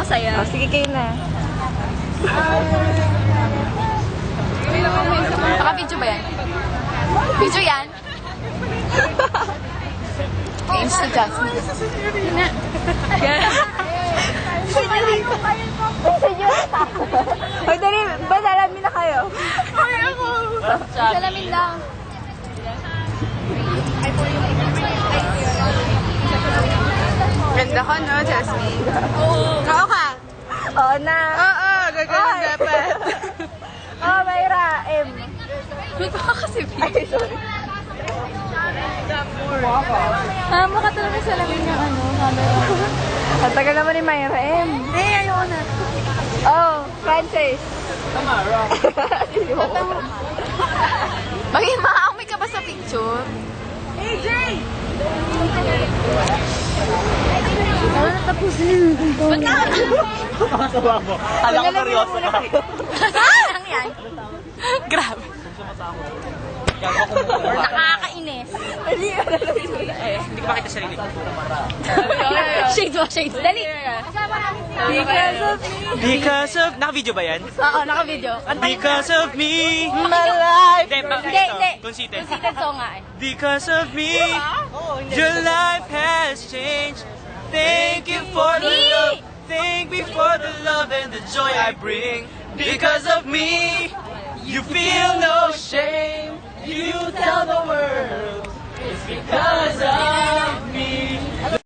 masaya. Oh, sige kayo na. Naka-video ba yan? Video yan? Games to Jasmine. Hoy, dali, ba salamin na kayo? Ay, ako! Salamin lang. Ganda ka, no, Jasmine? Oo ka. Oo na. Oo, gagawin Ay. dapat. Oh, Mayra, M. Ba't ka kasi Ay, sorry. mukha talaga salamin yung ano, camera. Ang tagal naman ni Mayra, M. Ayoko na. Oh, Francis. Bakit maamoy ka ba sa picture? AJ! Ba't na? Alam ko seryoso ka. Ano yan? Grabe. Nakakainis. Hindi ko makita sarili. Shades mo, shades. Dali. Because of me. Because of... Naka-video ba yan? Oo, naka-video. Because of me, My life. Hindi. Conceited. Conceited song nga eh. Because of me, your life has changed. Thank you for the Me. love. Thank me for the love and the joy I bring. Because of me, you feel no shame. You tell the world it's because of me.